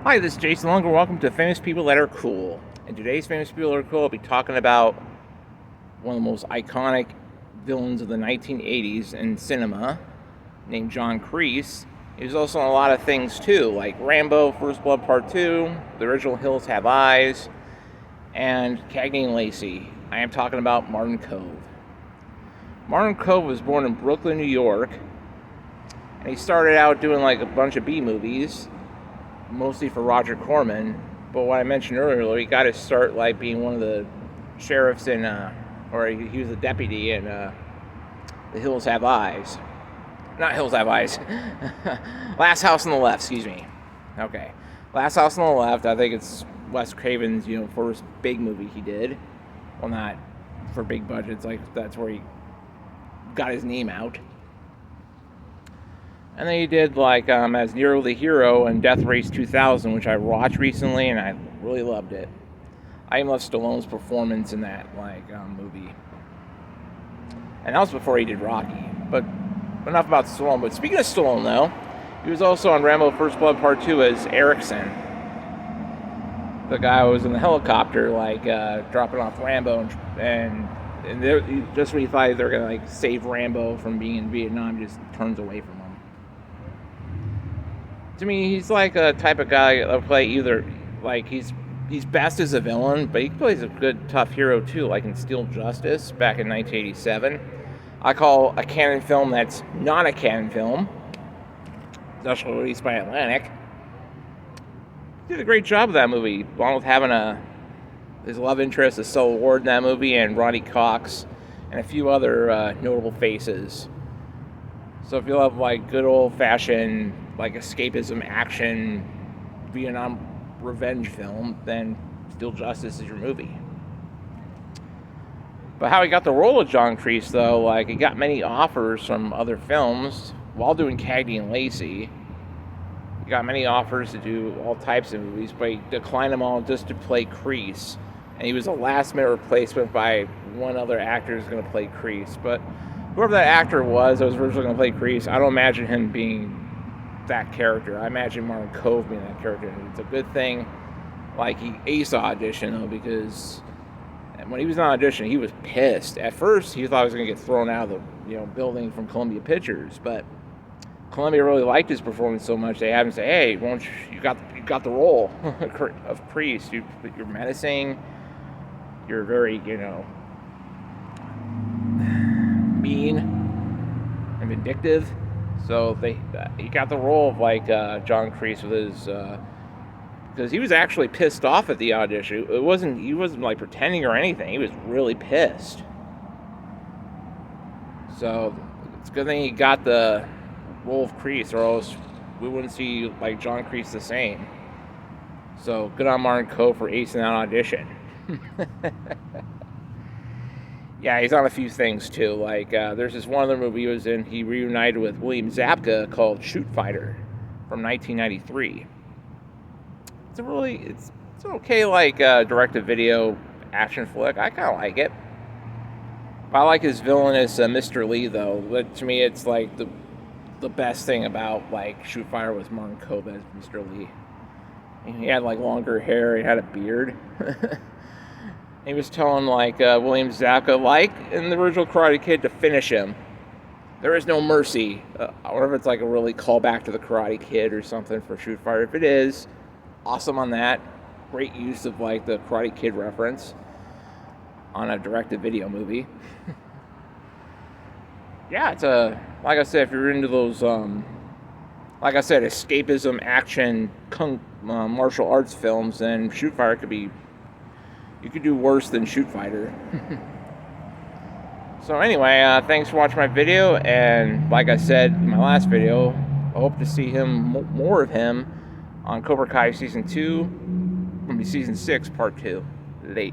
Hi, this is Jason Longer. Welcome to Famous People That Are Cool. In today's Famous People That Are Cool, I'll be talking about one of the most iconic villains of the 1980s in cinema, named John Kreese. He was also in a lot of things too, like Rambo, First Blood Part 2, the original Hills Have Eyes, and Cagney and Lacey. I am talking about Martin Kove. Martin Kove was born in Brooklyn, New York, and he started out doing like a bunch of B movies, mostly for Roger Corman. But what I mentioned earlier, he got his start like being one of the sheriffs in, or he was a deputy in The Hills Have Eyes. Not Hills Have Eyes. Last House on the Left, excuse me. Okay. Last House on the Left, I think it's Wes Craven's, first big movie he did. Well, not for big budgets, like that's where he got his name out. And then he did as Nero the Hero in Death Race 2000, which I watched recently, and I really loved it. I even loved Stallone's performance in that movie. And that was before he did Rocky. But enough about Stallone. But speaking of Stallone, though, he was also on Rambo First Blood Part 2 as Erickson. The guy who was in the helicopter, dropping off Rambo, and just when he thought they were going to save Rambo from being in Vietnam, he just turns away from him. To me, he's like a type of guy that'll play either, he's best as a villain, but he plays a good tough hero too, like in Steel Justice back in 1987. I call a canon film that's not a canon film, especially released by Atlantic. He did a great job of that movie, along with having his love interest, Estelle Ward in that movie, and Ronnie Cox, and a few other notable faces. So if you love good old-fashioned escapism action Vietnam revenge film, then Steel Justice is your movie. But how he got the role of John Kreese, though, he got many offers from other films while doing Cagney and Lacey. He got many offers to do all types of movies, but he declined them all just to play Kreese. And he was a last-minute replacement by one other actor who's going to play Kreese. But whoever that actor was that was originally going to play Kreese, I don't imagine him being that character. I imagine Martin Kove being that character. And it's a good thing he aced the audition, though, because when he was on audition, he was pissed. At first, he thought he was going to get thrown out of the building from Columbia Pictures, but Columbia really liked his performance so much they had him say, "Hey, won't you got the role of Kreese. You're menacing. You're very mean and vindictive." So he got the role of John Kreese with his because he was actually pissed off at the audition. He wasn't pretending or anything. He was really pissed. So it's a good thing he got the role of Kreese, or else we wouldn't see John Kreese the same. So good on Martin Kove for acing that audition. Yeah, he's on a few things too. There's this one other movie he was in. He reunited with William Zabka called Shoot Fighter from 1993. It's an okay direct-to-video action flick. I kind of like it. I like his villain as Mr. Lee, though. But to me, it's the best thing about Shoot Fighter was Martin Kove as Mr. Lee. He had longer hair. He had a beard. He was telling William Zabka, in the original Karate Kid, to finish him. There is no mercy. I wonder if it's a really callback to the Karate Kid or something for Shoot Fighter. If it is, awesome on that. Great use of the Karate Kid reference on a direct-to-video movie. Yeah, it's like I said, if you're into those escapism action martial arts films, then Shoot Fighter you could do worse than Shoot Fighter. So anyway, thanks for watching my video, and like I said in my last video, I hope to see more of him on Cobra Kai Season 2, maybe Season 6, Part 2. Late.